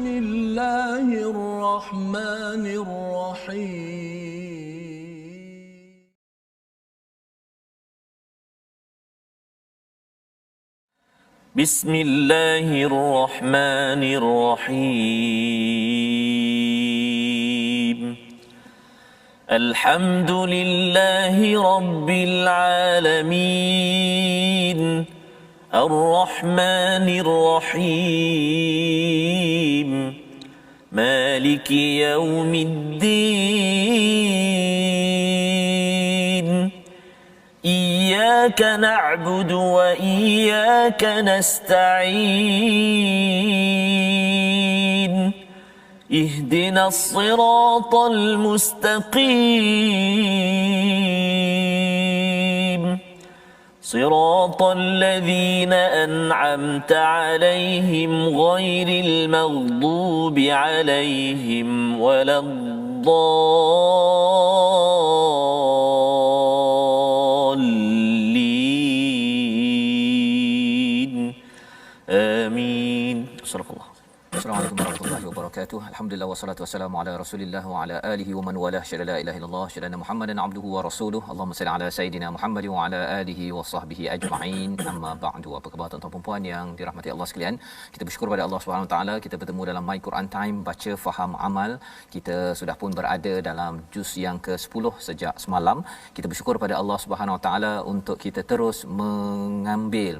الله الرحمن الرحيم. بسم الله الرحمن الرحيم. الحمد لله رب العالمين الرحمن الرحيم مالك يوم الدين إياك نعبد وإياك نستعين اهدنا الصراط المستقيم صراط الذين أنعمت عليهم غير المغضوب عليهم ولا الضالين آمين. صدق الله. Assalamualaikum warahmatullahi wabarakatuh. Alhamdulillah wassalatu wassalamu ala Rasulillah wa ala alihi wa man walah. Syada la ilaha illallah, syada Muhammadan abduhu wa rasuluh. Allahumma salli ala sayidina Muhammad wa ala alihi wa sahbihi ajma'in. Amma ba'du. Apa khabar tuan-tuan dan puan yang dirahmati Allah sekalian? Kita bersyukur pada Allah Subhanahu wa taala kita bertemu dalam My Quran Time, baca faham amal. Kita sudah pun berada dalam juz yang ke-10 sejak semalam. Kita bersyukur pada Allah Subhanahu wa taala untuk kita terus mengambil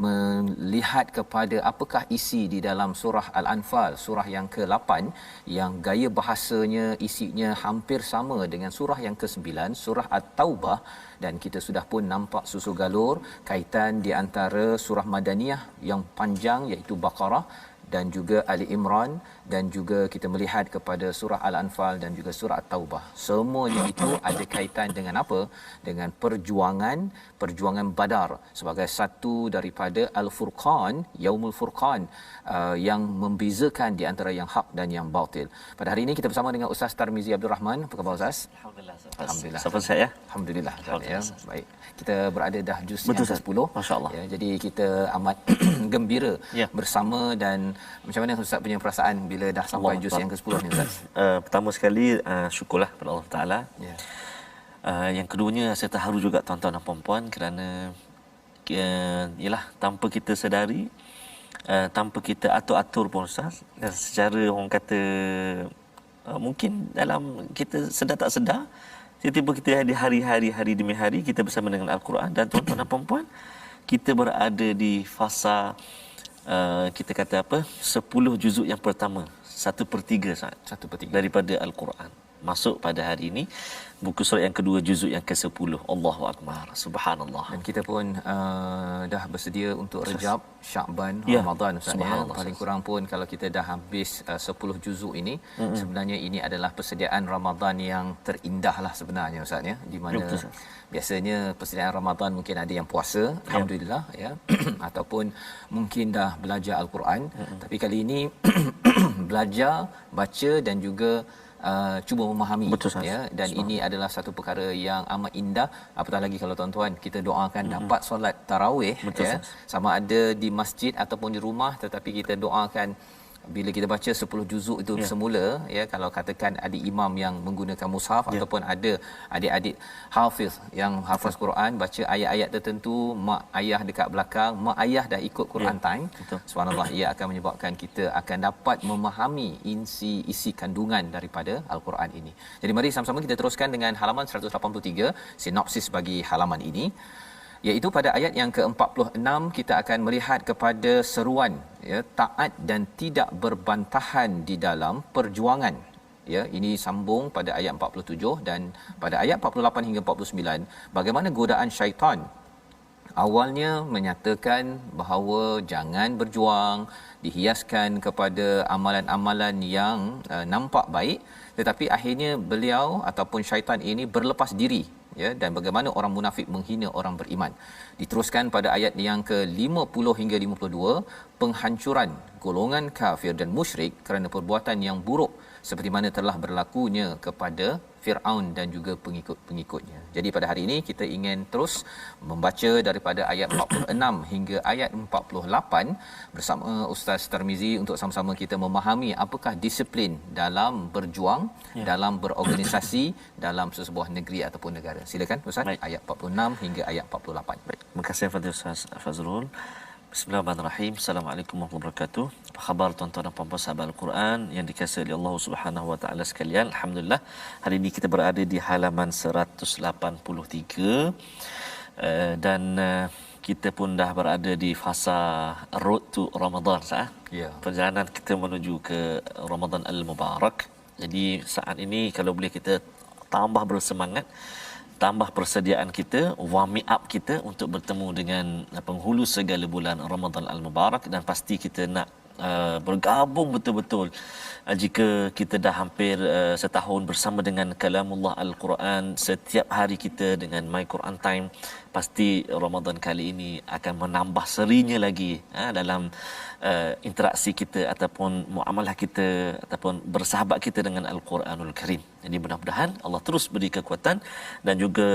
melihat kepada apakah isi di dalam surah Al-Anfal, surah yang ke-8 yang gaya bahasanya, isinya hampir sama dengan surah yang ke-9, surah At-Taubah, dan kita sudah pun nampak susul galur kaitan di antara surah Madaniyah yang panjang iaitu Baqarah dan juga Ali Imran, dan juga kita melihat kepada surah Al-Anfal dan juga surah At-Taubah. Semuanya itu ada kaitan dengan apa? Dengan perjuangan Badar sebagai satu daripada Al-Furqan, Yaumul Furqan, yang membezakan di antara yang hak dan yang batil. Pada hari ini kita bersama dengan Ustaz Tarmizi Abdul Rahman. Apa khabar Ustaz? Alhamdulillah. Siapa saya? Alhamdulillah. Ya. Baik. Kita berada dah juz yang ke-10. Masya-Allah. Ya, jadi kita amat gembira bersama. Dan macam mana Ustaz punya perasaan bila dah sampai juz yang ke-10 ni Ustaz? Pertama sekali syukurlah kepada Allah Taala. Ya. Yang keduanya saya terharu juga tuan-tuan dan puan-puan kerana ialah tanpa kita sedari, tanpa kita atur-atur pun Ustaz, secara orang kata mungkin dalam kita sedar tak sedar, tiba-tiba kita ada hari demi hari kita bersama dengan Al-Quran. Dan tuan-tuan dan puan-puan, kita berada di fasa kita kata apa, 10 juzuk yang pertama, 1/3 Ustaz, 1/3 daripada Al-Quran masuk pada hari ini, buku surat yang kedua, juzuk yang ke-10. Allahu Akbar, subhanallah. Dan kita pun dah bersedia untuk Rejab, Sya'ban, Ramadan Ustaz ya. Paling kurang pun kalau kita dah habis 10 juzuk ini, sebenarnya ini adalah persediaan Ramadan yang terindah lah sebenarnya Ustaz ya, di mana biasanya persediaan Ramadan mungkin ada yang puasa, alhamdulillah ya, ataupun mungkin dah belajar Al-Quran, tapi kali ini belajar, baca dan juga cuba memahami. Betul, ya, dan ini adalah satu perkara yang amat indah, apatah lagi kalau tuan-tuan kita doakan dapat solat tarawih ya, sama ada di masjid ataupun di rumah, tetapi kita doakan bila kita baca 10 juzuk itu semula ya, kalau katakan ada imam yang menggunakan mushaf ataupun ada adik-adik hafiz yang hafaz Quran, baca ayat-ayat tertentu, mak ayah dekat belakang, mak ayah dah ikut Quran time, subhanallah, ia akan menyebabkan kita akan dapat memahami isi kandungan daripada Al-Quran ini. Jadi mari sama-sama kita teruskan dengan halaman 183, sinopsis bagi halaman ini, iaitu pada ayat yang ke-46 kita akan melihat kepada seruan ya, taat dan tidak berbantahan di dalam perjuangan ya. Ini sambung pada ayat 47, dan pada ayat 48 hingga 49 bagaimana godaan syaitan awalnya menyatakan bahawa jangan berjuang, dihiaskan kepada amalan-amalan yang nampak baik, tetapi akhirnya beliau ataupun syaitan ini berlepas diri ya, dan bagaimana orang munafik menghina orang beriman. Diteruskan pada ayat yang ke-50 hingga 52, penghancuran golongan kafir dan musyrik kerana perbuatan yang buruk seperti mana telah berlakunya kepada Firaun dan juga pengikut-pengikutnya. Jadi pada hari ini kita ingin terus membaca daripada ayat 46 hingga ayat 48 bersama Ustaz Tarmizi untuk sama-sama kita memahami apakah disiplin dalam berjuang, dalam berorganisasi dalam sesebuah negeri ataupun negara. Silakan Ustaz. Baik. Ayat 46 hingga ayat 48. Baik. Terima kasih kepada Ustaz Fazrul. Bismillahirrahmanirrahim. Assalamualaikum warahmatullahi wabarakatuh. Apa khabar tuan-tuan dan puan-puan sahabat Al-Quran yang dikasihi oleh Allah Subhanahu wa taala sekalian? Alhamdulillah, hari ini kita berada di halaman 183 dan kita pun dah berada di fasa road to Ramadan sah. Ya. Perjalanan kita menuju ke Ramadan Al-Mubarak. Jadi saat ini kalau boleh kita tambah bersemangat, tambah persediaan kita, warm up kita untuk bertemu dengan penghulu segala bulan Ramadan Al-Mubarak, dan pasti kita nak bergabung betul-betul jika kita dah hampir setahun bersama dengan kalamullah Al-Quran setiap hari kita dengan My Quran Time. Pasti Ramadan kali ini akan menambah serinya lagi dalam interaksi kita ataupun muamalah kita ataupun bersahabat kita dengan Al-Quranul Karim. Jadi mudah-mudahan Allah terus beri kekuatan dan juga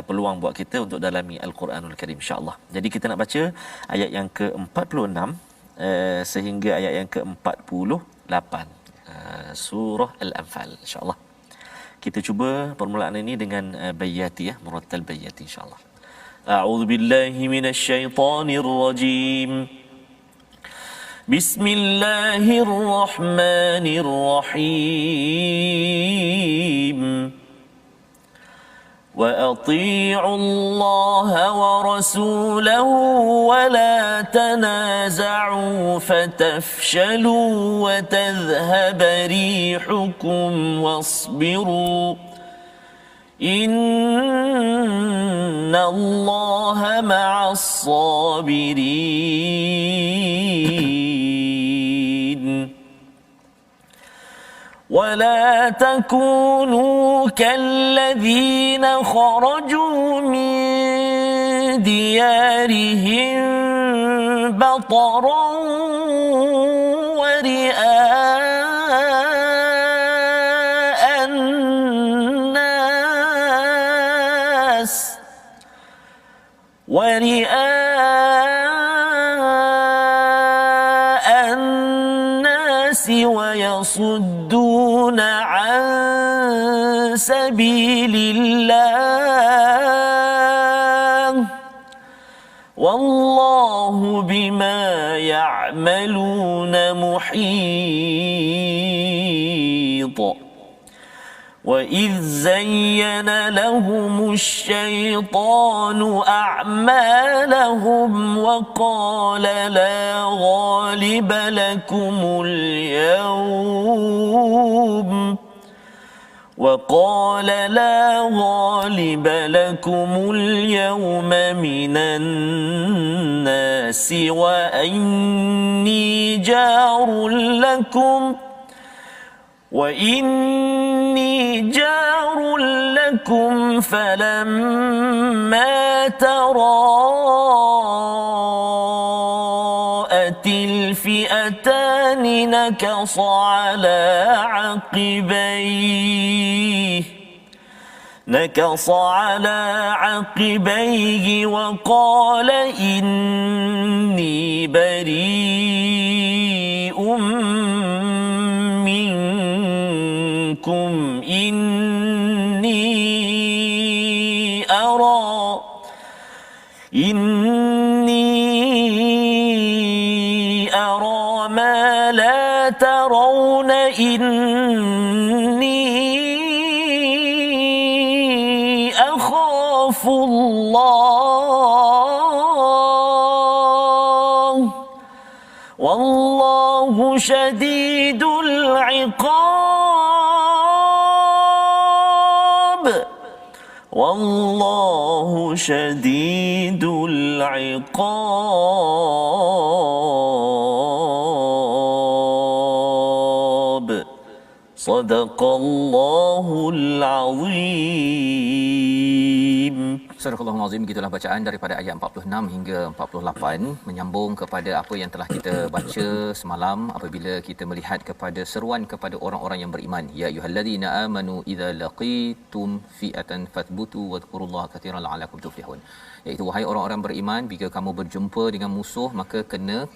peluang buat kita untuk dalami Al-Quranul Karim, insya-Allah. Jadi kita nak baca ayat yang ke-46 sehingga ayat yang ke-48 surah Al-Anfal, insya-Allah. Kita cuba permulaan ini dengan bayati, murattal bayati, insya-Allah. A'udzu billahi minasy syaithanir rajim. Bismillahirrahmanirrahim. وَأَطِيعُوا اللَّهَ وَرَسُولَهُ وَلَا تَنَازَعُوا فَتَفْشَلُوا وَتَذْهَبَ رِيحُكُمْ وَاصْبِرُوا إِنَّ اللَّهَ مَعَ الصَّابِرِينَ ولا تكونوا كالذين خرجوا من ديارهم بطرا ورئاء الناس ويصدون عن سبيل الله والله بما يعملون محيط. وَإِذْ زَيَّنَ لَهُمُ الشَّيْطَانُ أَعْمَالَهُمْ وَقَالَ لَا غَالِبَ لَكُمُ الْيَوْمَ مِنَ النَّاسِ وَإِنِّي جار لكم فلما تراءت الفئتان نكص على عقبيه وقال إني بريء منكم إني أرى ما لا ترون إني أخاف الله والله شديد العقاب والله شديد العقاب. صدق الله العظيم. Surahul Azim, gitulah bacaan daripada ayat 46 hingga 48 menyambung kepada apa yang telah kita baca semalam apabila kita melihat kepada seruan kepada orang-orang yang beriman. Ya ayyuhallazina amanu idza laqitum fi'atan fathbutu wadhkurullaha katsiran la'allakum tuflihun. Iaitu wahai orang-orang beriman, jika kamu berjumpa dengan musuh maka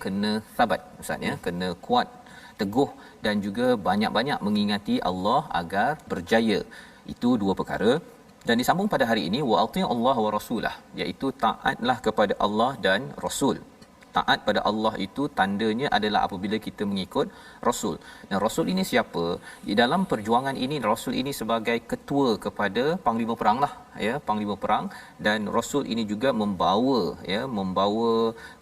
kena sabat, ustaz ya, kena kuat, teguh dan juga banyak-banyak mengingati Allah agar berjaya. Itu dua perkara. Dan disambung pada hari ini wa atii'u Allah wa rasulah, iaitu taatlah kepada Allah dan Rasul. Taat pada Allah itu tandanya adalah apabila kita mengikut Rasul. Dan Rasul ini siapa? Di dalam perjuangan ini Rasul ini sebagai ketua kepada panglima perang lah, ya, panglima perang, dan Rasul ini juga membawa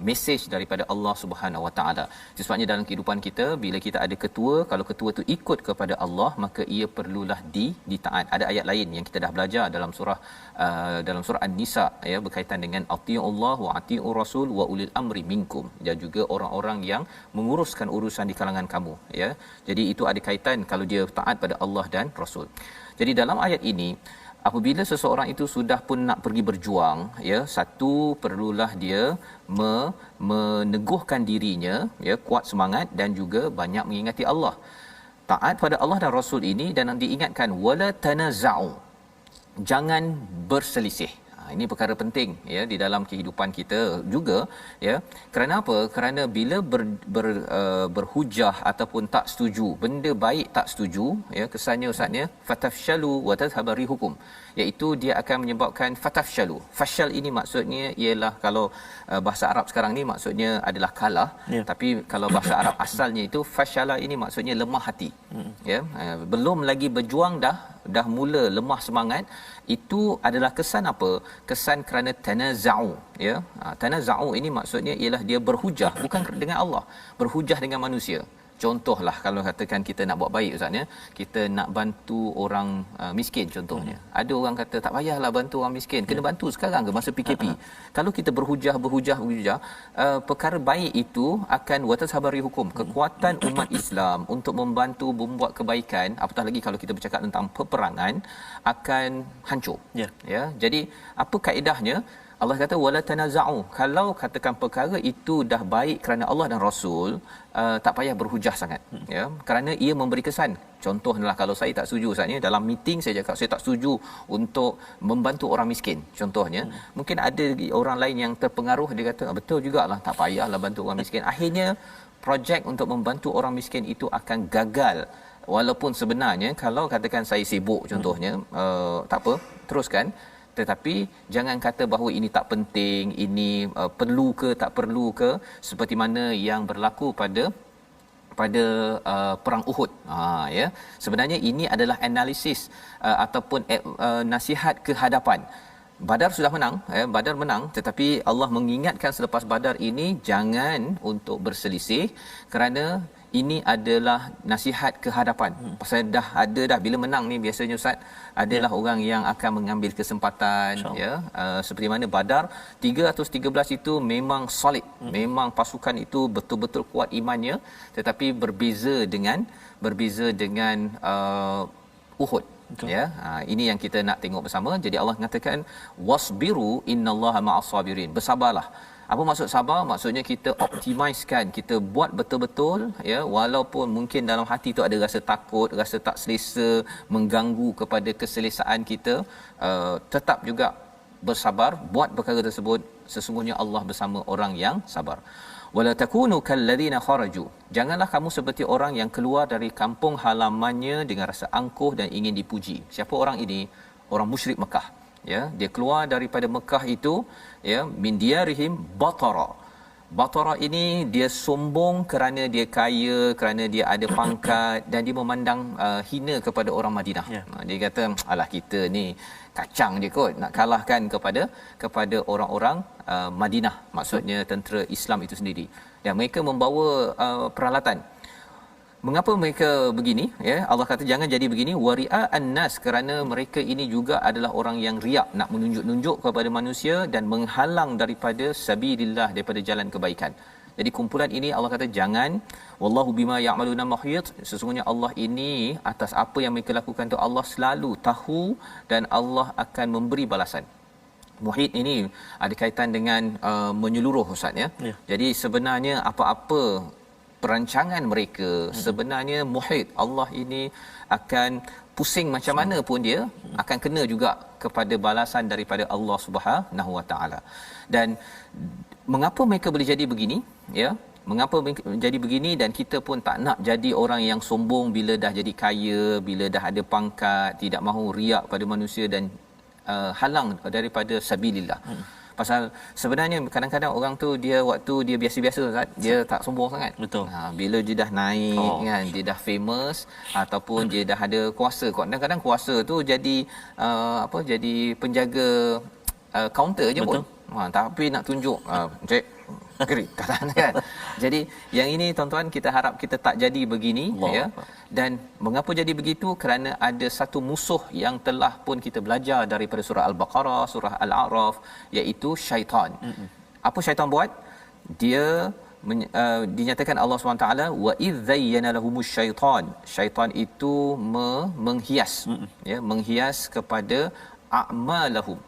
mesej daripada Allah Subhanahu Wa Taala. Sebabnya dalam kehidupan kita bila kita ada ketua, kalau ketua itu ikut kepada Allah maka ia perlulah ditaat. Ada ayat lain yang kita dah belajar dalam surah An-Nisa, ya, berkaitan dengan atii'ullah wa atii'ur rasul wa ulil amri minkum, dan juga orang-orang yang menguruskan urusan di kalangan kamu, ya. Jadi itu ada kaitan kalau dia taat pada Allah dan Rasul. Jadi dalam ayat ini apabila seseorang itu sudah pun nak pergi berjuang, ya, satu perlulah dia meneguhkan dirinya, ya, kuat semangat dan juga banyak mengingati Allah. Taat pada Allah dan Rasul ini, dan diingatkan wala tanaza'u, jangan berselisih. Ini perkara penting, ya, di dalam kehidupan kita juga, ya. Kerana apa? Kerana bila berhujah ataupun tak setuju, benda baik tak setuju, ya, kesannya ustaznya fatafshalu wa tadhhabu rihukum, iaitu dia akan menyebabkan fatafshalu. Fashal ini maksudnya ialah kalau bahasa Arab sekarang ni maksudnya adalah kalah, tapi kalau bahasa Arab asalnya itu fashala ini maksudnya lemah hati. Ya, belum lagi berjuang dah mula lemah semangat. Itu adalah kesan apa? Kesan kerana tanaza'u, ya. Tanaza'u ini maksudnya ialah dia berhujah bukan dengan Allah, berhujah dengan manusia. Contohlah kalau katakan kita nak buat baik ustaz, ya, kita nak bantu orang miskin contohnya. Ada orang kata tak payahlah bantu orang miskin, kena bantu sekarang ke masa PKP. Kalau kita berhujah perkara baik itu akan watasabari hukum, kekuatan umat Islam untuk membantu membuat kebaikan, apatah lagi kalau kita bercakap tentang peperangan, akan hancur. Ya, jadi apa kaedahnya? Allah kata wala tanaza'u, kalau katakan perkara itu dah baik kerana Allah dan Rasul, tak payah berhujah sangat, ya, kerana ia memberi kesan. Contohlah kalau saya tak setuju ustaz ni, dalam meeting saya cakap saya tak setuju untuk membantu orang miskin contohnya, mungkin ada orang lain yang terpengaruh, dia kata betul jugalah, tak payahlah bantu orang miskin. Akhirnya projek untuk membantu orang miskin itu akan gagal. Walaupun sebenarnya kalau katakan saya sibuk contohnya, tak apa, teruskan. Tetapi jangan kata bahawa ini tak penting, ini perlu ke tak perlu ke, seperti mana yang berlaku pada perang Uhud. Ya, sebenarnya ini adalah analisis ataupun nasihat ke hadapan. Badar sudah menang, Badar menang, tetapi Allah mengingatkan selepas Badar ini jangan untuk berselisih, kerana ini adalah nasihat ke hadapan. Pasal dah ada bila menang ni biasanya ustaz adalah orang yang akan mengambil kesempatan, ya. Seperti mana Badar 313 itu memang solid, memang pasukan itu betul-betul kuat imannya, tetapi berbeza dengan Uhud. Betul. Ya, ini yang kita nak tengok bersama. Jadi Allah mengatakan wasbiru innallaha ma'as sabirin, bersabarlah. Apa maksud sabar? Maksudnya kita optimiskan, kita buat betul-betul, ya, walaupun mungkin dalam hati tu ada rasa takut, rasa tak selesa, mengganggu kepada keselesaan kita, tetap juga bersabar, buat perkara tersebut. Sesungguhnya Allah bersama orang yang sabar. Wala takunu kalladzina kharaju, janganlah kamu seperti orang yang keluar dari kampung halamannya dengan rasa angkuh dan ingin dipuji. Siapa orang ini? Orang musyrik Mekah, ya. Dia keluar daripada Mekah itu, ya, min diyarihim batara ini dia sombong kerana dia kaya, kerana dia ada pangkat, dan dia memandang hina kepada orang Madinah. Dia kata alah, kita ni kacang je kot, nak kalahkan kepada orang-orang Madinah, maksudnya tentera Islam itu sendiri. Ya, mereka membawa peralatan. Mengapa mereka begini, ya? Allah kata jangan jadi begini, wari'a an-nas, kerana mereka ini juga adalah orang yang riak, nak menunjuk-nunjuk kepada manusia dan menghalang daripada sabilillah, daripada jalan kebaikan. Jadi kumpulan ini Allah kata jangan, wallahu bima ya'maluna muhit, sesungguhnya Allah ini atas apa yang mereka lakukan tu Allah selalu tahu dan Allah akan memberi balasan. Muhit ini ada kaitan dengan menyeluruh Ustaz ya. Jadi sebenarnya apa-apa perancangan mereka sebenarnya muhit. Allah ini akan pusing macam mana pun dia akan kena juga kepada balasan daripada Allah Subhanahu Wa Taala. Dan mengapa mereka boleh jadi begini ya? Mengapa jadi begini, dan kita pun tak nak jadi orang yang sombong bila dah jadi kaya, bila dah ada pangkat, tidak mahu riak pada manusia dan halang daripada sabilillah. Pasal sebenarnya kadang-kadang orang tu dia waktu dia biasa-biasa Ustaz, dia tak sombong sangat. Betul. Bila dia dah naik kan, dia dah famous ataupun dia dah ada kuasa. Kadang-kadang kuasa tu jadi jadi penjaga kaunter je. Betul. Pun. Tapi nak tunjuk cik gerik katakan kan. Jadi yang ini tuan-tuan kita harap kita tak jadi begini ya. Dan mengapa jadi begitu? Kerana ada satu musuh yang telah pun kita belajar daripada surah Al-Baqarah, surah Al-A'raf, iaitu syaitan. Apa syaitan buat? Dia dinyatakan Allah SWT wa idh zayyana lahumus syaitan. Syaitan itu menghias ya, menghias kepada a'malahum.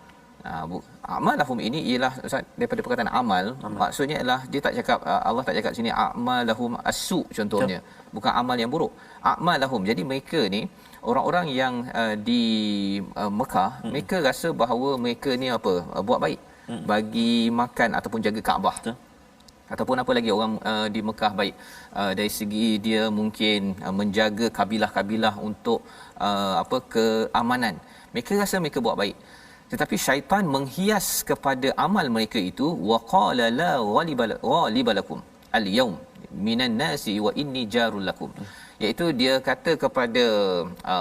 A'malahum ini ialah daripada perkataan amal. Maksudnya ialah dia tak cakap, Allah tak cakap sini a'malahum as-su contohnya. Bukan amal yang buruk. A'malahum. Jadi mereka ni orang-orang yang di Mekah, mereka rasa bahawa mereka ni buat baik. Bagi makan ataupun jaga Kaabah. Ataupun apa lagi orang di Mekah baik dari segi dia mungkin menjaga kabilah-kabilah untuk keamanan. Mereka rasa mereka buat baik. Tetapi syaitan menghias kepada amal mereka itu, waqala la ghaliba lakum al-yawm minan nasi wa inni jarul lakum, iaitu dia kata kepada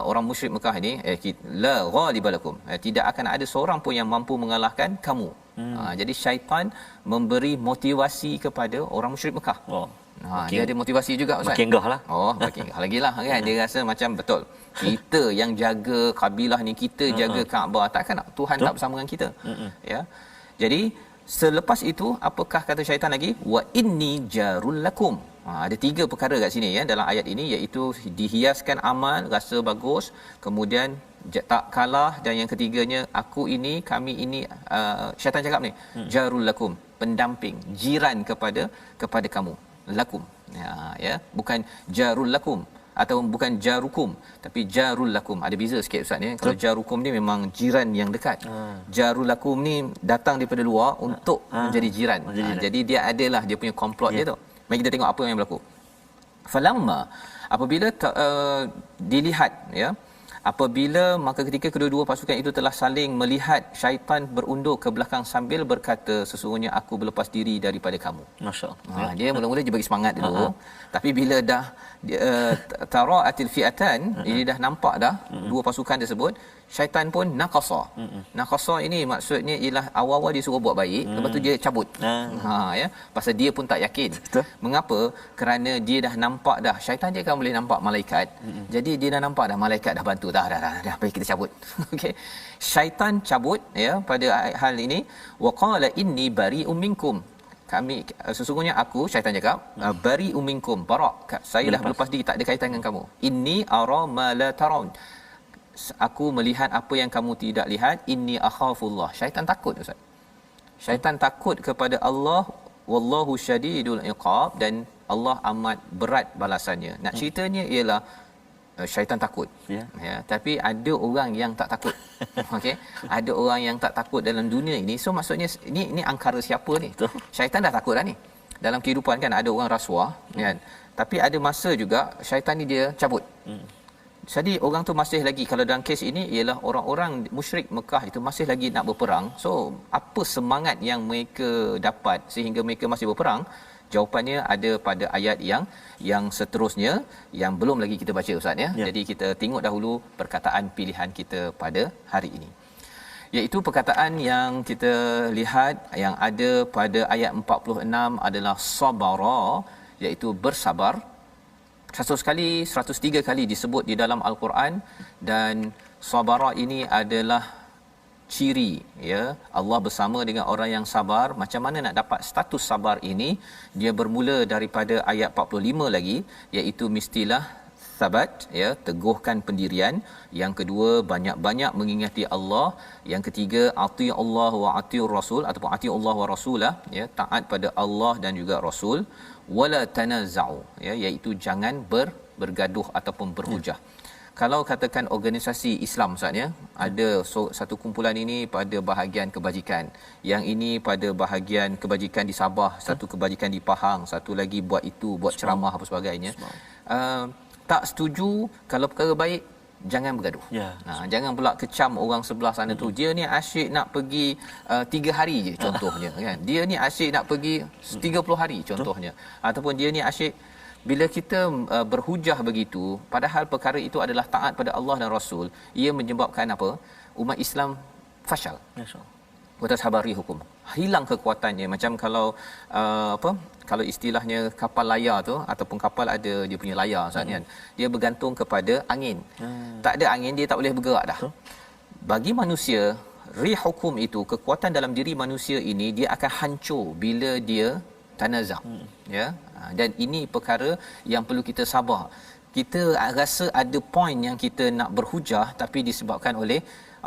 orang musyrik Mekah ni, la ghaliba lakum, tidak akan ada seorang pun yang mampu mengalahkan kamu. Jadi syaitan memberi motivasi kepada orang musyrik Mekah. Dia ada motivasi juga Ustaz. Makin gah lah. Makin gah lagi lah kan. Dia rasa macam betul. Kita yang jaga kabilah ni, kita jaga Kaabah, takkan Tuhan tak bersama dengan kita. Ya. Jadi selepas itu apakah kata syaitan lagi? Wa inni jarul lakum. Ada 3 perkara kat sini ya dalam ayat ini, iaitu dihiaskan amal, rasa bagus, kemudian tak kalah, dan yang ketiganya kami ini syaitan cakap ni jarul lakum, pendamping, jiran kepada kamu. Lakum ya, bukan jarul lakum atau bukan jarukum, tapi jarul lakum. Ada beza sikit Ustaz ya. Kalau jarukum ni memang jiran yang dekat. Jarul lakum ni datang daripada luar untuk menjadi jiran. Jadi dia adalah dia punya komplot dia tu. Mari kita tengok apa yang berlaku. Falamma, apabila dilihat ya, apabila maka ketika kedua-dua pasukan itu telah saling melihat, syaitan berundur ke belakang sambil berkata, sesungguhnya aku berlepas diri daripada kamu. Masya-Allah. Dia mula-mula dia bagi semangat dulu. Tapi bila dah tara'atil fi'atan, ini dah nampak dah dua pasukan tersebut, syaitan pun naqasa. Naqasa ini maksudnya ialah awal-awal dia suruh buat baik, lepas tu dia cabut. Ya, pasal dia pun tak yakin. Mengapa? Kerana dia dah nampak dah, syaitan dia kan boleh nampak malaikat. Jadi dia dah nampak dah malaikat dah bantu dah baik kita cabut. Okey. Syaitan cabut ya pada hal ini, waqala inni bari'um minkum. Sesungguhnya aku, syaitan cakap, bari'um minkum, barak, saya dah berlepas diri, tak ada kaitan dengan kamu. Inni ara ma la tarawun, aku melihat apa yang kamu tidak lihat. Inni akhafullah, syaitan takut Ustaz. Syaitan takut kepada Allah. Wallahu syadidul iqab, dan Allah amat berat balasannya. Nak ceritanya ialah syaitan takut ya, tapi ada orang yang tak takut. Okey, ada orang yang tak takut dalam dunia ini. So maksudnya ini angkara siapa ni? Syaitan dah takut dah ni. Dalam kehidupan kan ada orang rasuah kan, tapi ada masa juga syaitan ni dia cabut. Jadi orang tu masih lagi, kalau dalam kes ini ialah orang-orang musyrik Mekah itu masih lagi nak berperang. So apa semangat yang mereka dapat sehingga mereka masih berperang? Jawapannya ada pada ayat yang seterusnya yang belum lagi kita baca Ustaz ya. Jadi kita tengok dahulu perkataan pilihan kita pada hari ini, iaitu perkataan yang kita lihat yang ada pada ayat 46 adalah sabara, iaitu bersabar. 103 kali disebut di dalam Al-Quran, dan sabara ini adalah ciri ya Allah bersama dengan orang yang sabar. Macam mana nak dapat status sabar ini? Dia bermula daripada ayat 45 lagi, iaitu mestilah sabat, ya, teguhkan pendirian. Yang kedua, banyak-banyak mengingati Allah. Yang ketiga, ati Allah wa atiur rasul ataupun ati Allah wa rasulah, ya, taat pada Allah dan juga rasul. Wala tanaza'u, ya, iaitu jangan bergaduh ataupun berhujah. Kalau katakan organisasi Islam Ustaz, ya, ada satu kumpulan ini pada bahagian kebajikan, yang ini pada bahagian kebajikan di Sabah, satu kebajikan di Pahang, satu lagi buat itu, buat ceramah apa sebagainya. Tak setuju kalau perkara baik, jangan bergaduh. Jangan pula kecam orang sebelah sana tu. Dia ni asyik nak pergi 3 hari je contohnya, kan. Dia ni asyik nak pergi 30 hari contohnya. Ataupun dia ni asyik, bila kita berhujah begitu, padahal perkara itu adalah taat pada Allah dan Rasul, ia menyebabkan apa? Umat Islam fashal. Watas habari hukum, hilang kekuatannya. Macam kalau kalau istilahnya kapal layar tu, ataupun kapal ada dia punya layar Ustaz, kan, dia bergantung kepada angin. Tak ada angin, dia tak boleh bergerak dah. Bagi manusia, rih hukum itu, kekuatan dalam diri manusia ini, dia akan hancur bila dia tanazak. Ya, dan ini perkara yang perlu kita sabar. Kita rasa ada point yang kita nak berhujah, tapi disebabkan oleh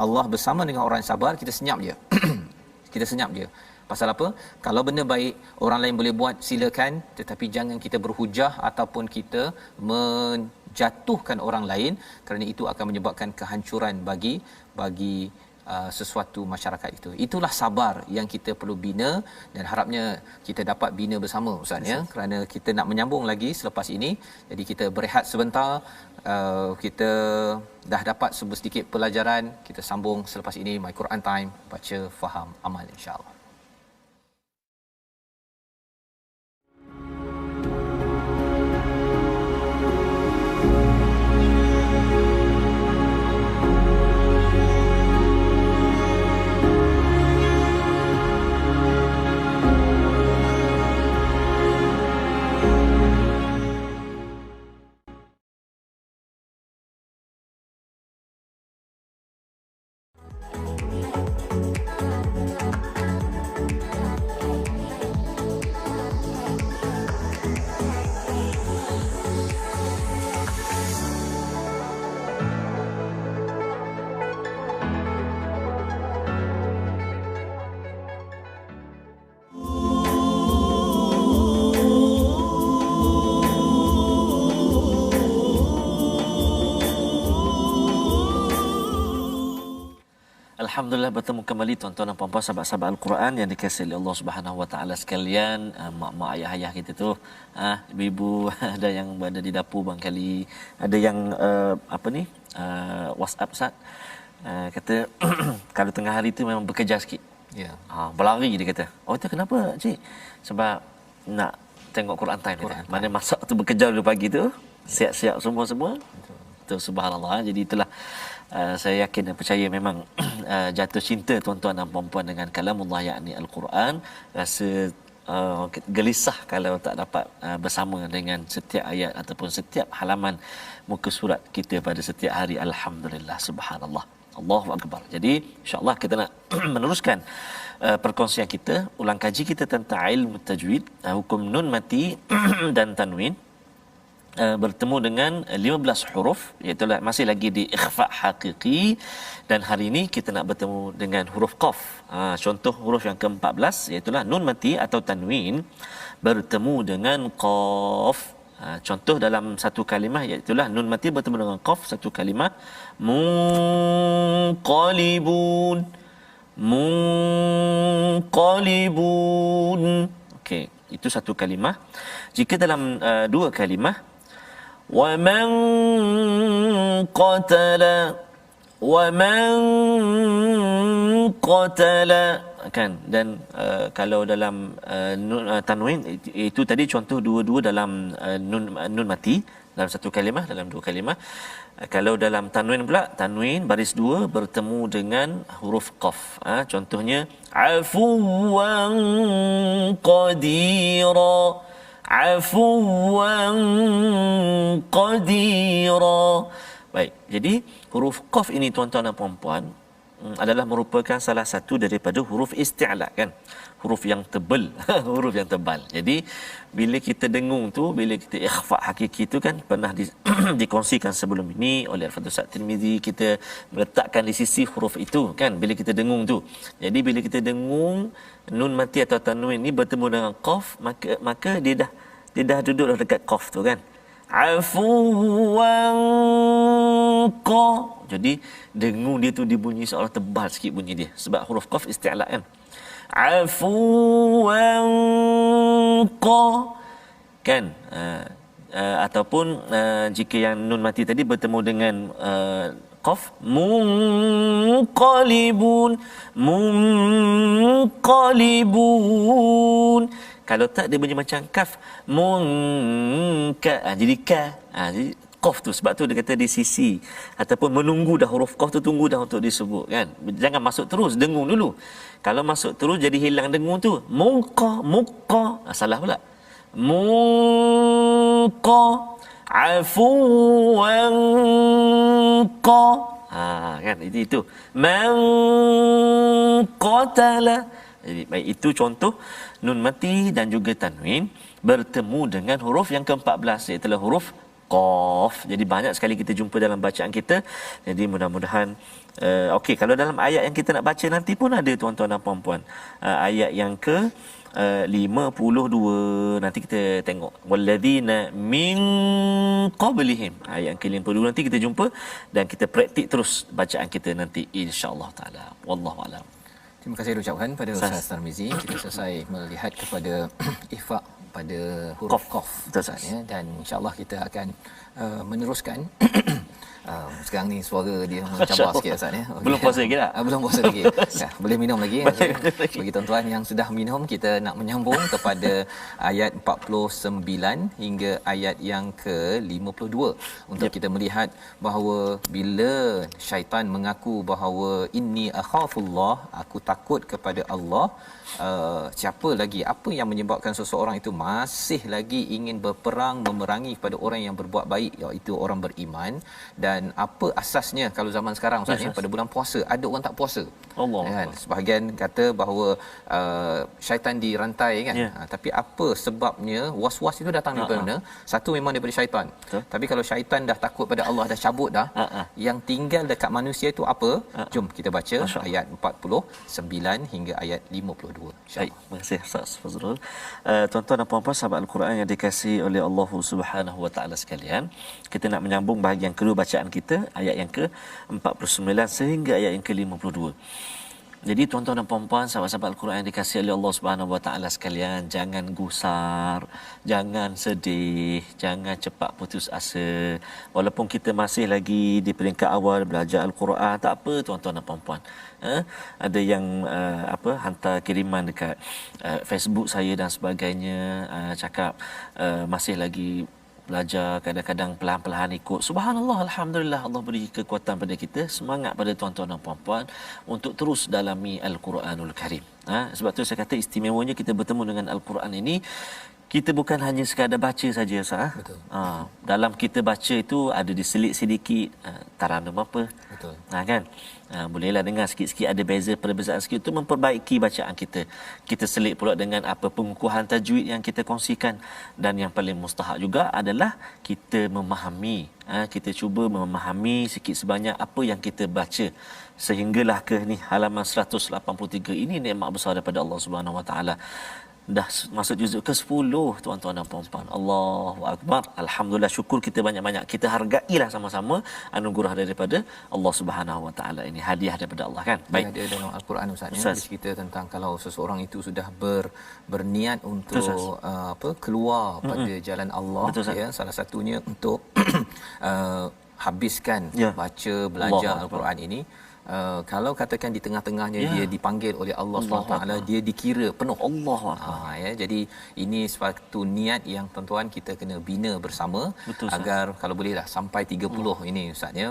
Allah bersama dengan orang sabar, kita senyap je. Kita senyap je. Pasal apa? Kalau benda baik, orang lain boleh buat, silakan, tetapi jangan kita berhujah ataupun kita menjatuhkan orang lain, kerana itu akan menyebabkan kehancuran bagi sesuatu masyarakat itu. Itulah sabar yang kita perlu bina, dan harapnya kita dapat bina bersama Ustaz, ya, kerana kita nak menyambung lagi selepas ini. Jadi kita berehat sebentar. Kita dah dapat sedikit pelajaran, kita sambung selepas ini. My Quran Time, baca, faham, amal, insya-Allah. Alhamdulillah, bertemu kembali tuan-tuan dan puan-puan sahabat-sahabat Al-Quran yang dikasihi oleh Allah Subhanahu Wa Taala sekalian. Mak-mak, ayah-ayah kita tu, ibu-ibu, ada yang berada di dapur barangkali, ada yang WhatsApp Ustaz, kata kalau tengah hari tu memang bekerja sikit. Ya. Berlari dia kata. Oh, itu kenapa cik? Sebab nak tengok Quran Time. Mana masak tu bekerja dulu pagi tu, siap-siap semua. Itu subhanallah. Jadi itulah saya yakin dan percaya memang jatuh cinta tuan-tuan dan puan-puan dengan kalamullah, yakni Al-Quran. Rasa gelisah kalau tak dapat bersama dengan setiap ayat ataupun setiap halaman muka surat kita pada setiap hari. Alhamdulillah, subhanallah, Allahu Akbar. Jadi insya-Allah kita nak meneruskan perkongsian kita, ulang kaji kita tentang ilmu tajwid, hukum nun mati dan tanwin. Bertemu dengan 15 huruf, iaitu masih lagi di ikhfa haqiqi, dan hari ini kita nak bertemu dengan huruf qaf. Contoh huruf yang ke-14 iaitu nun mati atau tanwin bertemu dengan qaf. Contoh dalam satu kalimah iaitu nun mati bertemu dengan qaf, satu kalimah, munqalibun. Okey, itu satu kalimah. Jika dalam dua kalimah, وَمَنْ قَتَلَ, kan. Dan kalau dalam tanwin itu tadi contoh dua-dua dalam nun mati dalam satu kalimah, dalam dua kalimah. Kalau dalam tanwin pula, tanwin baris dua bertemu dengan huruf qaf. Contohnya afuwan qadira, afuwan qadira. Baik, jadi huruf qaf ini tuan-tuan dan puan-puan, adalah merupakan salah satu daripada huruf isti'la kan, huruf yang tebal huruf yang tebal. Jadi bila kita dengung tu, bila kita ikhfa hakiki tu kan pernah dikongsikan sebelum ini oleh Al-Fadhil Ustaz Tirmizi, kita meletakkan di sisi huruf itu kan bila kita dengung tu. Jadi bila kita dengung nun mati atau tanwin ni bertemu dengan qaf, maka dia dah duduk dekat qaf tu kan. Afuwan qa. Jadi dengung dia tu dibunyi seolah tebal sikit bunyi dia sebab huruf qaf isti'la kan. Afuwan qa kan. Ataupun jika yang nun mati tadi bertemu dengan qaf, munqalibun. Kalau tak dia bunyi macam kaf, jadi ka. Jadi qaf tu, sebab tu dia kata di sisi ataupun menunggu dah huruf qaf tu, tunggu dah untuk disebut kan. Jangan masuk terus, dengung dulu. Kalau masuk terus jadi hilang dengung tu. Muqa. Salah pula. Muqa afuwan qa. Kan itu. Man qatala. Jadi baik, itu contoh nun mati dan juga tanwin bertemu dengan huruf yang ke-14 iaitu huruf qaf. Jadi banyak sekali kita jumpa dalam bacaan kita. Jadi mudah-mudahan okey, kalau dalam ayat yang kita nak baca nanti pun ada tuan-tuan dan puan-puan. Ayat yang ke 52 nanti kita tengok walladzina min qablihim, ayat yang ke-52 nanti kita jumpa dan kita praktik terus bacaan kita nanti insya-Allah taala. Wallahu alam. Terima kasih ucapkan pada Ustaz Tarmizi. Kita selesai melihat kepada ikhfa pada huruf qaf ya, dan insya-Allah kita akan meneruskan. Sekarang ni suara dia mencabar sikit Ustaz ya. Okay. Belum puasa lagi tak? Belum puasa lagi. Ya, boleh minum lagi. Okay. Bagi tuan-tuan yang sudah minum, kita nak menyambung kepada ayat 49 hingga ayat yang ke-52 untuk kita melihat bahawa bila syaitan mengaku bahawa inni akhafullah, aku takut kepada Allah, siapa lagi, apa yang menyebabkan seseorang itu masih lagi ingin berperang memerangi kepada orang yang berbuat baik, iaitu orang beriman. Dan apa asasnya kalau zaman sekarang Ustaz ya, pada bulan puasa ada orang tak puasa Allah kan? Sebahagian kata bahawa syaitan dirantai kan, tapi apa sebabnya was-was itu datang daripada mana? Satu memang daripada syaitan. Tapi kalau syaitan dah takut pada Allah, dah cabut dah, yang tinggal dekat manusia itu apa? Jom kita baca ayat 49 hingga ayat 52 insya-Allah. Terima kasih Ustaz Fazrul. Tuan-tuan dan puan-puan sahabat Al-Quran yang dikasihi oleh Allah Subhanahu wa taala sekalian, kita nak menyambung bahagian kedua bacaan kita, ayat yang ke-49 sehingga ayat yang ke-52. Jadi tuan-tuan dan puan-puan sahabat-sahabat Al-Quran yang dikasihi oleh Allah Subhanahu wa taala sekalian, jangan gusar, jangan sedih, jangan cepat putus asa. Walaupun kita masih lagi di peringkat awal belajar Al-Quran, tak apa tuan-tuan dan puan-puan. Ada yang hantar kiriman dekat Facebook saya dan sebagainya, cakap masih lagi belajar, kadang-kadang perlahan-perlahan ikut. Subhanallah, alhamdulillah, Allah beri kekuatan pada kita, semangat pada tuan-tuan dan puan-puan untuk terus dalami Al-Quranul Karim. Sebab tu saya kata istimewanya kita bertemu dengan Al-Quran ini, kita bukan hanya sekadar baca saja sah. Betul. Dalam kita baca itu ada diselit sedikit taranum apa. Betul. Kan? Bolehlah dengar sikit-sikit ada perbezaan sikit, itu memperbaiki bacaan kita. Kita selit pula dengan apa pengukuhan tajwid yang kita kongsikan, dan yang paling mustahak juga adalah kita memahami. Kita cuba memahami sikit sebanyak apa yang kita baca, sehinggalah ke ni halaman 183 ini nikmat besar daripada Allah Subhanahu Wa Taala. Dah masuk juzuk ke-10 tuan-tuan dan puan-puan. Allahu akbar. Alhamdulillah, syukur kita banyak-banyak. Kita hargailah sama-sama anugerah daripada Allah Subhanahu Wa Taala ini, hadiah daripada Allah kan. Baik, ada dalam Al-Quran Ustaz ya, cerita tentang kalau seseorang itu sudah berniat untuk keluar pada jalan Allah. Betul, ya, salah satunya untuk habiskan baca belajar Al-Quran ini. Kalau katakan di tengah-tengahnya dia dipanggil oleh Allah SWT, dia dikira penuh Allah. Ya, jadi ini suatu niat yang tuan-tuan kita kena bina bersama. Betul, agar kalau bolehlah sampai 30 ini Ustaz ya,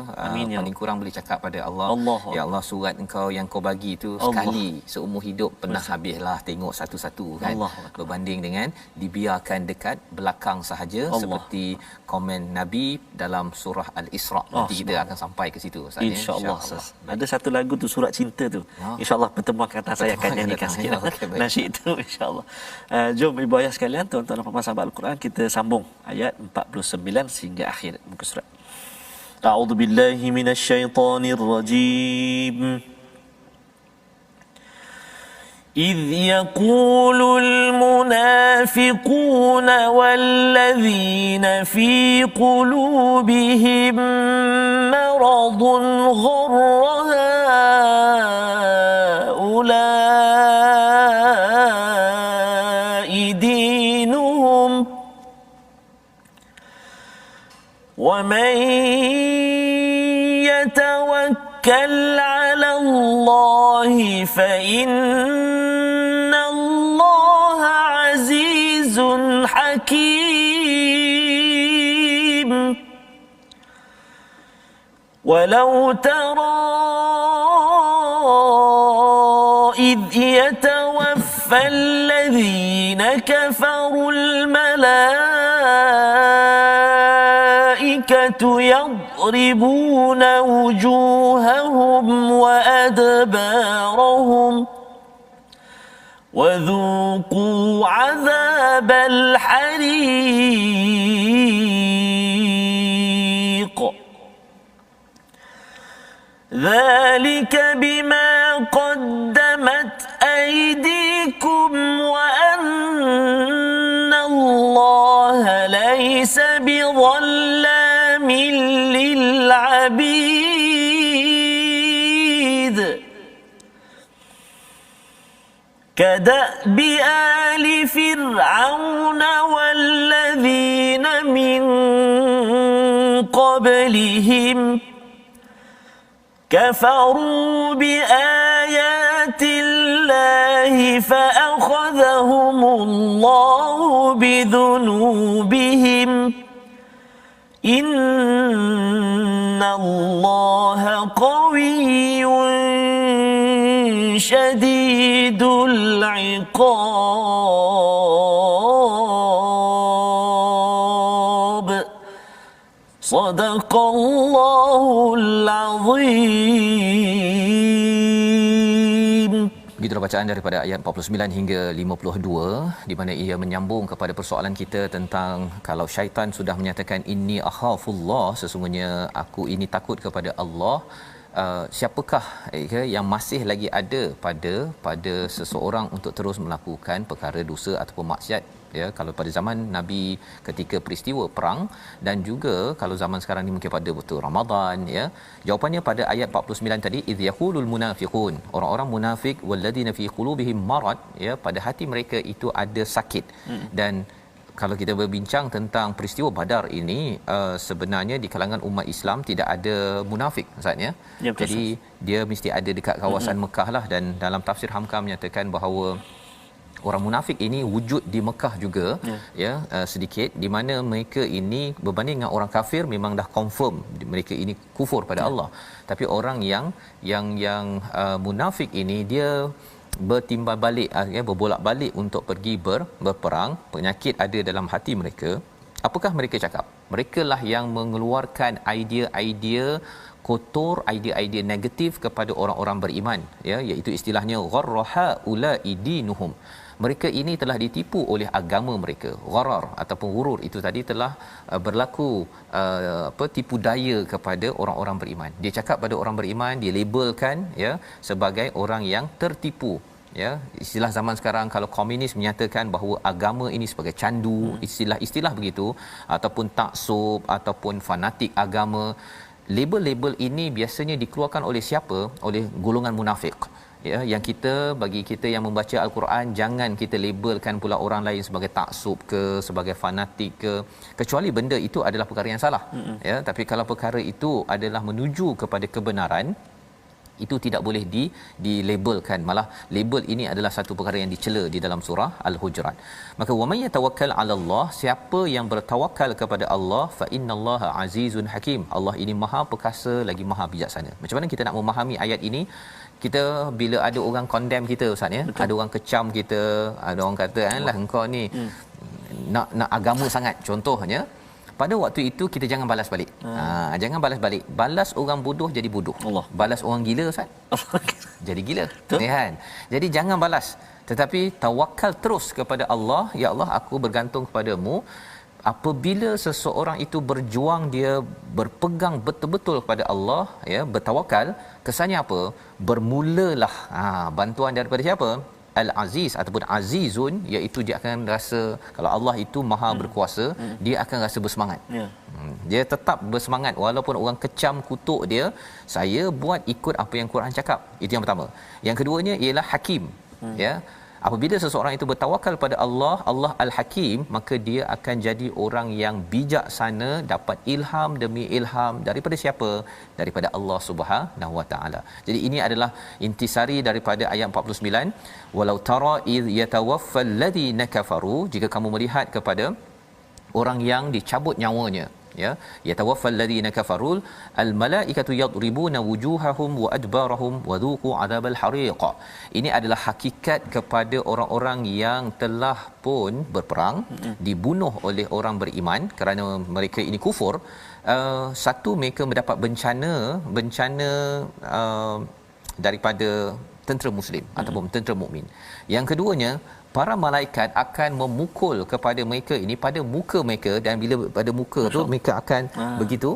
paling kurang boleh cakap pada Allah, ya Allah, surat engkau yang kau bagi itu sekali seumur hidup pernah habislah tengok satu-satu kan, berbanding dengan dibiarkan dekat belakang sahaja, seperti komen Nabi dalam surah Al-Isra. Nanti kita akan sampai ke situ Ustaz ya, insya-Allah. Ada satu lagu tu surat cinta tu. InsyaAllah pertemuan akan datang saya akan nyanyikan sikit. Nasyid tu insyaAllah. Jom ibu ayah sekalian, tuan-tuan dan puan-puan sahabat Al-Quran, kita sambung ayat 49 sehingga akhir muka surat. A'udzu billahi minasyaitonir rajim. إذ يقول المنافقون والذين في قلوبهم مرض غر هؤلاء دينهم ومن يتوكل على الله فإن الله عزيز حكيم ولو ترى إذ يتوفى الذين كفروا الملائكة يضربون وجوههم وأدبارهم وذوقوا عذاب الحريق ذلك بما قدمت أيديكم وأن الله ليس بظلام للعبيد كدأب آل فرعون والذين من قبلهم كفروا بآيات الله فأخذهم الله بذنوبهم إن الله قوي شديد العقاب صدق الله العظيم. Begitulah bacaan daripada ayat 49 hingga 52 di mana ia menyambung kepada persoalan kita tentang kalau syaitan sudah menyatakan inni akhafullah, sesungguhnya aku ini takut kepada Allah, siapakah yang masih lagi ada pada seseorang untuk terus melakukan perkara dosa ataupun maksiat, ya, kalau pada zaman Nabi ketika peristiwa perang dan juga kalau zaman sekarang ni mungkin pada waktu Ramadan, ya. Jawapannya pada ayat 49 tadi, idh yaqulul munafiqun, orang-orang munafik, walladina fi qulubihim marad, ya, pada hati mereka itu ada sakit. Dan kalau kita berbincang tentang peristiwa Badar ini, sebenarnya di kalangan umat Islam tidak ada munafik, Ustaz, ya. Jadi dia mesti ada dekat kawasan Mekah lah, dan dalam tafsir Hamka menyatakan bahawa orang munafik ini wujud di Mekah juga, sedikit, di mana mereka ini berbanding dengan orang kafir memang dah confirm mereka ini kufur pada Allah. Tapi orang yang munafik ini dia bertimbal balik, berbolak-balik untuk pergi berperang. Penyakit ada dalam hati mereka. Apakah mereka cakap? Mereka lah yang mengeluarkan idea-idea kotor, idea-idea negatif kepada orang-orang beriman, ya, iaitu istilahnya gharraha ulaidinuhum. Mereka ini telah ditipu oleh agama mereka. Gharar ataupun ghurur itu tadi telah berlaku tipu daya kepada orang-orang beriman. Dia cakap pada orang beriman, dia labelkan, ya, sebagai orang yang tertipu, ya. Istilah zaman sekarang kalau komunis menyatakan bahawa agama ini sebagai candu, istilah-istilah begitu, ataupun taksub ataupun fanatik agama. Label-label ini biasanya dikeluarkan oleh siapa? Oleh golongan munafik. Ya, yang kita, bagi kita yang membaca Al-Quran, jangan kita labelkan pula orang lain sebagai taksub ke, sebagai fanatik ke, kecuali benda itu adalah perkara yang salah. Ya, tapi kalau perkara itu adalah menuju kepada kebenaran, itu tidak boleh dilabelkan. Malah label ini adalah satu perkara yang dicela di dalam surah Al-Hujurat. Maka wa may yatawakkal 'ala Allah, siapa yang bertawakal kepada Allah, fa innallaha azizun hakim, Allah ini maha perkasa lagi maha bijaksana. Macam mana kita nak memahami ayat ini? Kita bila ada orang condemn kita, Ustaz, ya, ada orang kecam kita, ada orang kata lah engkau ni nak agama sangat, contohnya pada waktu itu kita jangan balas balik. Jangan balas balik. Balas orang bodoh jadi bodoh. Allah. Balas orang gila Ustaz, jadi gila. Ya kan? Jadi jangan balas. Tetapi tawakal terus kepada Allah. Ya Allah, aku bergantung kepadamu. Apabila seseorang itu berjuang, dia berpegang betul-betul kepada Allah, ya, bertawakal, kesannya apa? Bermulalah bantuan daripada siapa? Al-Aziz ataupun Azizun, iaitu dia akan rasa kalau Allah itu maha berkuasa, dia akan rasa bersemangat. Dia tetap bersemangat walaupun orang kecam kutuk dia, saya buat ikut apa yang Quran cakap. Itu yang pertama. Yang keduanya ialah Hakim. Ya. Apabila seseorang itu bertawakal pada Allah, Allah Al-Hakim, maka dia akan jadi orang yang bijaksana, dapat ilham demi ilham daripada siapa? Daripada Allah Subhanahu Wa Taala. Jadi ini adalah intisari daripada ayat 49, walau tara iz yatawaffal ladina kafaru, jika kamu melihat kepada orang yang dicabut nyawanya, ya, yatawaffal ladina kafarul al malaikatu yadribuna wujuhahum wa adbarahum wa dhuqu adabal hariq. Ini adalah hakikat kepada orang-orang yang telah pun berperang, dibunuh oleh orang beriman kerana mereka ini kufur. Satu, mereka mendapat bencana daripada tentera muslim ataupun tentera mukmin. Yang keduanya, para malaikat akan memukul kepada mereka ini pada muka mereka, dan bila pada muka tu mereka akan begitu,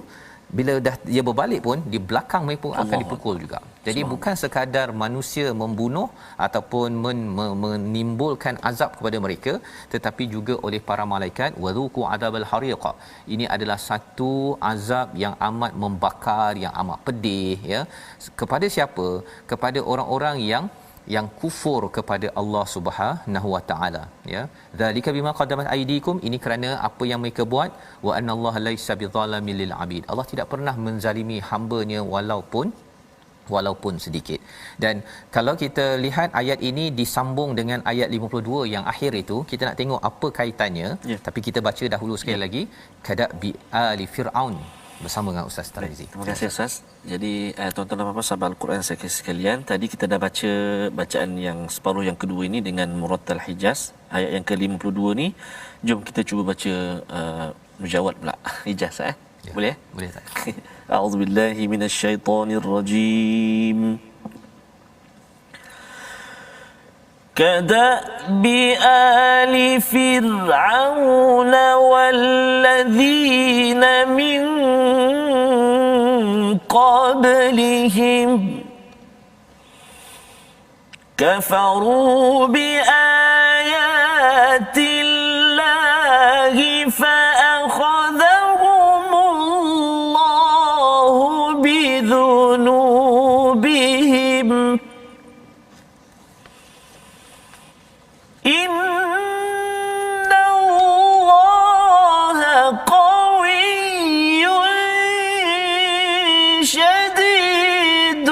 bila dah dia berbalik pun di belakang mereka pun akan dipukul juga. Jadi bukan sekadar manusia membunuh ataupun menimbulkan azab kepada mereka, tetapi juga oleh para malaikat, wadhuqu adabal hariq. Ini adalah satu azab yang amat membakar, yang amat pedih, ya. Kepada siapa? Kepada orang-orang yang kufur kepada Allah Subhanahu Wa Taala, ya. Zalika bima qaddamat aydikum, ini kerana apa yang mereka buat. Wa annallaha laisa bidzalamin lil abid, Allah tidak pernah menzalimi hamba-Nya walaupun sedikit. Dan kalau kita lihat ayat ini disambung dengan ayat 52 yang akhir itu, kita nak tengok apa kaitannya, tapi kita baca dahulu sekali lagi kadab bi ali fir'aun bersama dengan Ustaz Tarmizi. Terima kasih Ustaz. Jadi tuan-tuan dan puan-puan sahabat Al-Quran sekalian, tadi kita dah baca bacaan yang separuh yang kedua ini dengan Murattal Hijaz. Ayat yang ke-52 ni, jom kita cuba baca mujawad pula Hijaz Boleh? Boleh tak? A'udzubillahi minasyaitonir rajim. كدأب آل فرعون والذين من قبلهم كفروا بآيات الله فأخذهم الله بذنوبهم إن الله قوي شديد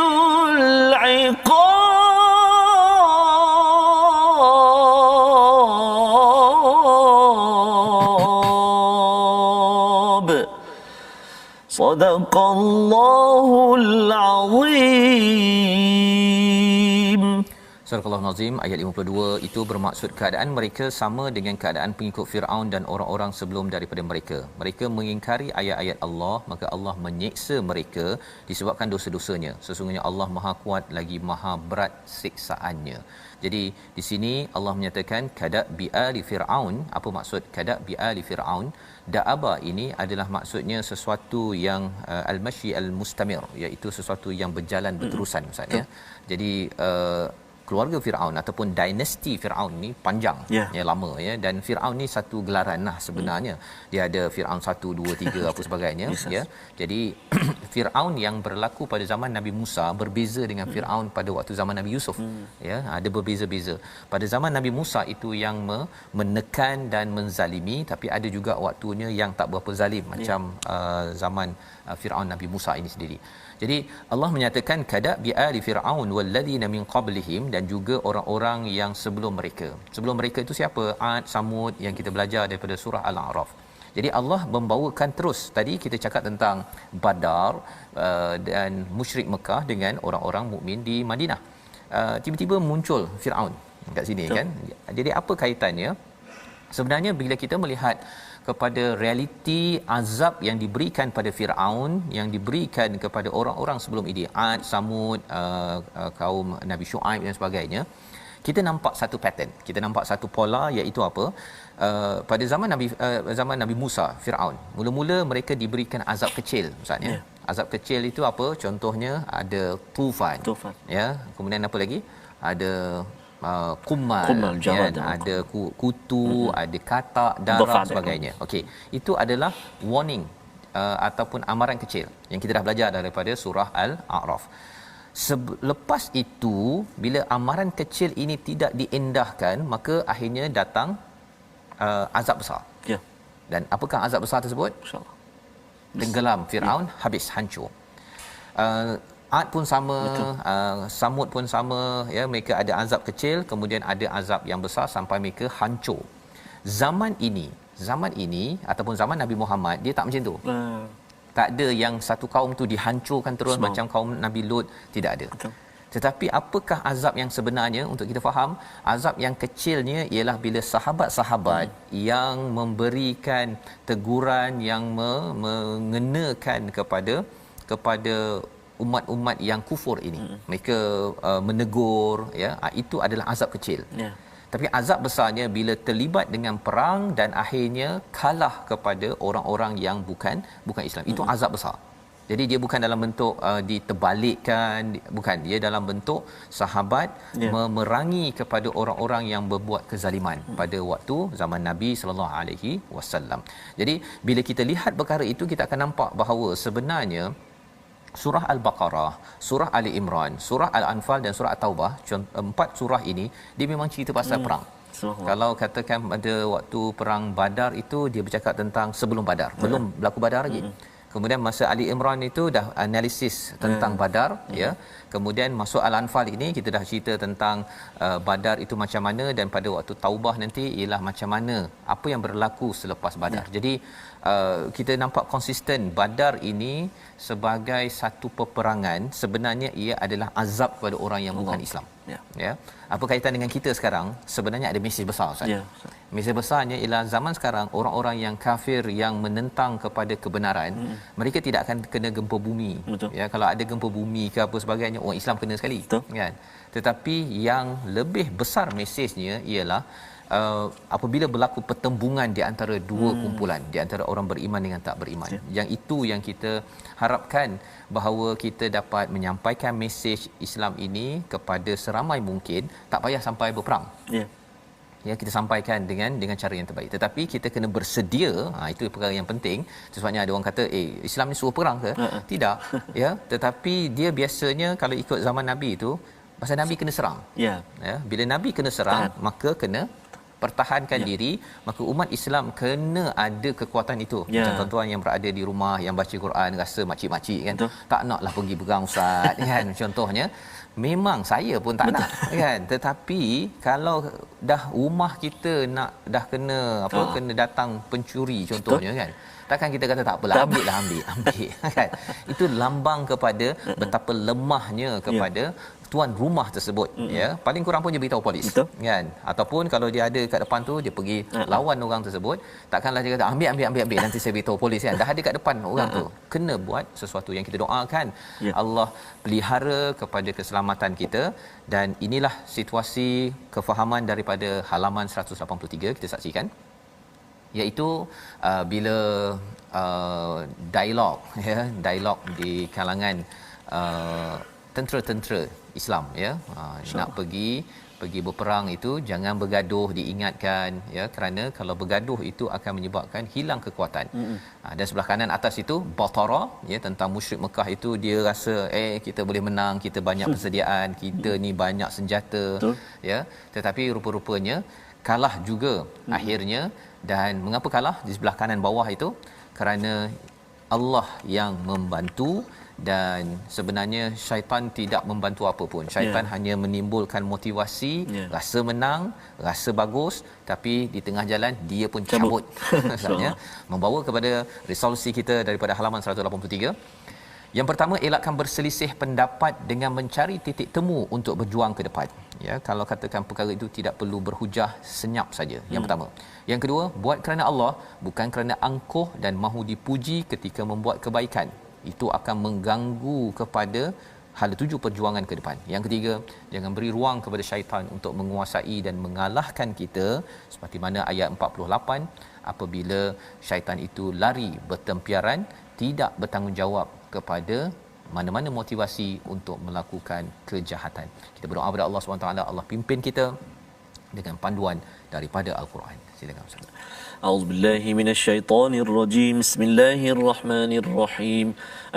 العقاب صدق الله العظيم. Surah Al-Nazim ayat 52 itu bermaksud keadaan mereka sama dengan keadaan pengikut Firaun dan orang-orang sebelum daripada mereka. Mereka mengingkari ayat-ayat Allah, maka Allah menyiksa mereka disebabkan dosa-dosanya. Sesungguhnya Allah Maha Kuat lagi Maha Berat siksaannya. Jadi di sini Allah menyatakan kadab bi ali Firaun. Apa maksud kadab bi ali Firaun? Da'aba ini adalah maksudnya sesuatu yang al-masyi al-mustamir, iaitu sesuatu yang berjalan berterusan Ustaz, ya. Jadi keluarga Firaun ataupun dinasti Firaun ni panjang, ya, lama, ya, dan Firaun ni satu gelaran lah sebenarnya. Dia ada Firaun 1 2 3 apa sebagainya, ya. Jadi Firaun yang berlaku pada zaman Nabi Musa berbeza dengan Firaun pada waktu zaman Nabi Yusuf, ya, ada berbeza-beza. Pada zaman Nabi Musa itu yang menekan dan menzalimi, tapi ada juga waktunya yang tak berapa zalim macam zaman Firaun Nabi Musa ini sendiri. Jadi Allah menyatakan kadab bi ali fir'aun walladzina min qablihim, dan juga orang-orang yang sebelum mereka. Sebelum mereka itu siapa? Ad, Samud yang kita belajar daripada surah Al-A'raf. Jadi Allah membawakan terus, tadi kita cakap tentang Badar dan musyrik Mekah dengan orang-orang mukmin di Madinah. Tiba-tiba muncul Firaun kat sini, kan. Jadi apa kaitannya? Sebenarnya bila kita melihat kepada realiti azab yang diberikan pada Firaun, yang diberikan kepada orang-orang sebelum ini, Ad, Samud, kaum Nabi Syuaib dan sebagainya, kita nampak satu pattern, kita nampak satu pola, iaitu apa? Pada zaman Nabi Musa, Firaun, mula-mula mereka diberikan azab kecil, maksudnya azab kecil itu apa? Contohnya ada tufan. Ya, kemudian apa lagi? Ada kumal kan? Ada kutu, ada katak, darah sebagainya. Okey, itu adalah warning ataupun amaran kecil yang kita dah belajar daripada surah Al-A'raf. Selepas itu, bila amaran kecil ini tidak diendahkan, maka akhirnya datang azab besar. Ya. Dan apakah azab besar tersebut? InsyaAllah. Tenggelam Firaun, habis, hancur. Ad pun sama, Samud pun sama, ya, mereka ada azab kecil, kemudian ada azab yang besar sampai mereka hancur. Zaman ini ataupun zaman Nabi Muhammad, dia tak macam tu. Tak ada yang satu kaum tu dihancurkan terus macam kaum Nabi Lut, tidak ada. Betul. Tetapi apakah azab yang sebenarnya untuk kita faham? Azab yang kecilnya ialah bila sahabat-sahabat yang memberikan teguran yang mengenakan kepada umat-umat yang kufur ini. Mereka menegur, ya, itu adalah azab kecil. Yeah. Tapi azab besarnya bila terlibat dengan perang dan akhirnya kalah kepada orang-orang yang bukan Islam. Itu azab besar. Jadi dia bukan dalam bentuk diterbalikkan, bukan, dia dalam bentuk sahabat memerangi kepada orang-orang yang berbuat kezaliman pada waktu zaman Nabi sallallahu alaihi wasallam. Jadi bila kita lihat perkara itu, kita akan nampak bahawa sebenarnya surah Al-Baqarah, surah Ali Imran, surah Al-Anfal dan surah At-Taubah, 4 surah ini dia memang cerita pasal perang. Kalau katakan pada waktu perang Badar itu, dia bercakap tentang sebelum Badar, belum berlaku Badar lagi. Kemudian masa Ali Imran itu dah analisis tentang Badar, ya. Kemudian masuk Al-Anfal ini kita dah cerita tentang Badar itu macam mana, dan pada waktu Taubah nanti ialah macam mana apa yang berlaku selepas Badar. Jadi kita nampak konsisten Badar ini sebagai satu peperangan, sebenarnya ia adalah azab kepada orang yang bukan Islam. Ya. Apa kaitan dengan kita sekarang? Sebenarnya ada mesej besar, Ustaz. Mesej besarnya ialah zaman sekarang orang-orang yang kafir yang menentang kepada kebenaran, mereka tidak akan kena gempa bumi. Ya, kalau ada gempa bumi ke apa sebagainya, orang Islam kena sekali. Kan? Tetapi yang lebih besar mesejnya ialah apabila berlaku pertembungan di antara dua kumpulan, di antara orang beriman dengan tak beriman. Yang itu yang kita harapkan, bahawa kita dapat menyampaikan mesej Islam ini kepada seramai mungkin, tak payah sampai berperang. Ya, kita sampaikan dengan cara yang terbaik. Tetapi kita kena bersedia, itu perkara yang penting. Sebabnya ada orang kata, Islam ni suruh perang ke? Tidak, ya. Tetapi dia biasanya kalau ikut zaman Nabi itu, pasal Nabi kena serang. Ya, bila Nabi kena serang, maka kena pertahankan diri, maka umat Islam kena ada kekuatan itu. Macam tuan-tuan yang berada di rumah yang baca Quran rasa makcik-makcik kan, tak naklah pergi perang Ustaz kan, contohnya. Memang saya pun tak nak kan, tetapi kalau dah rumah kita dah kena kena datang pencuri contohnya kan, takkan kita kata tak apalah, ambil kan. Itu lambang kepada betapa lemahnya kepada tuan rumah tersebut. Ya, paling kurang pun dia beritahu polis. Kan, ataupun kalau dia ada kat depan tu, dia pergi lawan orang tersebut, takkanlah dia kata ambil nanti saya beritahu polis kan. Dah ada kat depan orang tu, kena buat sesuatu. Yang kita doakan Allah pelihara kepada keselamatan kita. Dan inilah situasi kefahaman daripada halaman 183 kita saksikan, iaitu bila dialog di kalangan tentera-tentera Islam, ya, nak pergi berperang itu jangan bergaduh, diingatkan, ya, kerana kalau bergaduh itu akan menyebabkan hilang kekuatan. Dan sebelah kanan atas itu Batara, ya, tentang musyrik Mekah itu, dia rasa kita boleh menang, kita banyak persediaan, kita ni banyak senjata, ya, tetapi rupa-rupanya kalah juga akhirnya. Dan mengapa kalah? Di sebelah kanan bawah itu kerana Allah yang membantu, dan sebenarnya syaitan tidak membantu apa pun. Syaitan hanya menimbulkan motivasi, rasa menang, rasa bagus, tapi di tengah jalan dia pun cabut. Maksudnya membawa kepada resolusi kita daripada halaman 183, Yang pertama, elakkan berselisih pendapat dengan mencari titik temu untuk berjuang ke depan. Ya, kalau katakan perkara itu tidak perlu berhujah, senyap saja. Yang pertama. Yang kedua, buat kerana Allah, bukan kerana angkuh dan mahu dipuji ketika membuat kebaikan. Itu akan mengganggu kepada hala tuju perjuangan ke depan. Yang ketiga, jangan beri ruang kepada syaitan untuk menguasai dan mengalahkan kita, seperti mana ayat 48, apabila syaitan itu lari bertempiaran, tidak bertanggungjawab kepada mana-mana motivasi untuk melakukan kejahatan. Kita berdoa kepada Allah SWT, Allah pimpin kita dengan panduan daripada Al-Quran. Silakan Ustaz. أعوذ بالله من الشيطان الرجيم بسم الله الرحمن الرحيم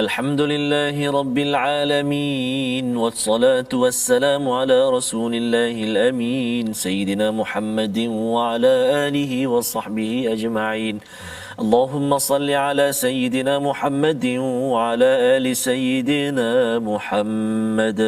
الحمد لله رب العالمين والصلاة والسلام على رسول الله الأمين سيدنا محمد وعلى آله وصحبه أجمعين اللهم صل على سيدنا محمد وعلى آل سيدنا محمد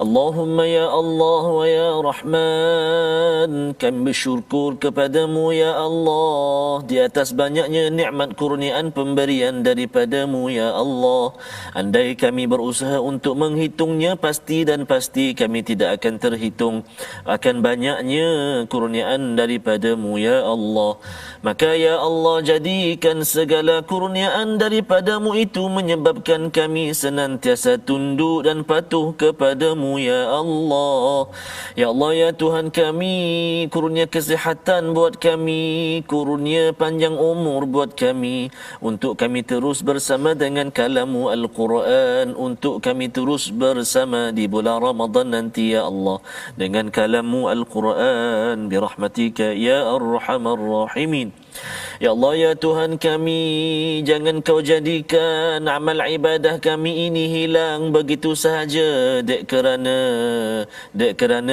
اللهم يا الله ويا رحمن kami bersyukur kepadamu ya Allah di atas banyaknya nikmat kurniaan pemberian daripadamu ya Allah. Andai kami berusaha untuk menghitungnya, pasti dan pasti kami tidak akan terhitung akan banyaknya kurniaan daripadamu ya Allah. Maka ya Allah, jadikan segala kurniaan daripadamu itu menyebabkan kami senantiasa tunduk dan patuh kepadamu ya Allah. Ya Allah ya Tuhan kami, kurnia kesihatan buat kami, kurnia panjang umur buat kami, untuk kami terus bersama dengan kalamu Al-Quran, untuk kami terus bersama di bulan Ramadan nanti ya Allah dengan kalamu Al-Quran birahmatika ya Arhamar Rahimin. Ya Allah ya Tuhan kami, jangan kau jadikan amal ibadah kami ini hilang begitu sahaja dek kerana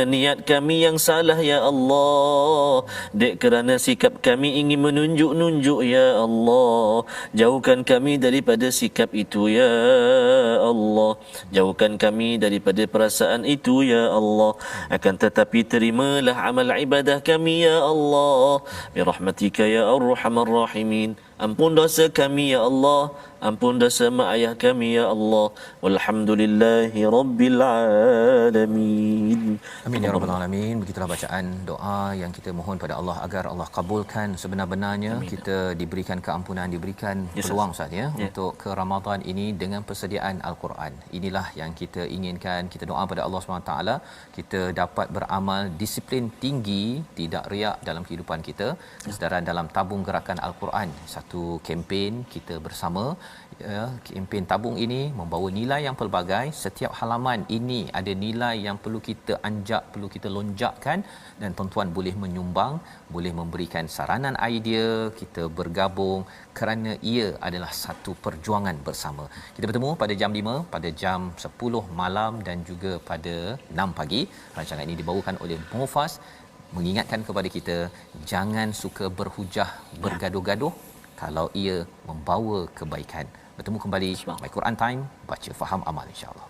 niat kami yang salah ya Allah, dek kerana sikap kami ingin menunjuk-nunjuk ya Allah. Jauhkan kami daripada sikap itu ya Allah, jauhkan kami daripada perasaan itu ya Allah. Akan tetapi terimalah amal ibadah kami ya Allah birahmatika ya Arhamar Rahimin. Ampun dosa kami ya Allah, ampun dosa mak ayah kami ya Allah. Walhamdulillahi rabbil alamin. Amin ya rabbal alamin. Begitulah bacaan doa yang kita mohon pada Allah agar Allah kabulkan sebenar-benarnya. Amin. Kita diberikan keampunan, diberikan peluang Ustaz ya untuk ke Ramadan ini dengan persediaan Al-Quran. Inilah yang kita inginkan. Kita doa pada Allah SWT kita dapat beramal disiplin tinggi, tidak riak dalam kehidupan kita. Kesedaran dalam tabung gerakan Al-Quran, satu kempen kita bersama. Ya, kempen tabung ini membawa nilai yang pelbagai. Setiap halaman ini ada nilai yang perlu kita anjak, perlu kita lonjakkan, dan tuan-tuan boleh menyumbang, boleh memberikan saranan idea, kita bergabung kerana ia adalah satu perjuangan bersama. Kita bertemu pada jam 5, pada jam 10 malam dan juga pada 6 pagi. Rancangan ini dibawakan oleh Mufas mengingatkan kepada kita jangan suka berhujah, bergaduh-gaduh kalau ia membawa kebaikan. Bertemu kembali My Quran Time, baca faham amal insya-Allah.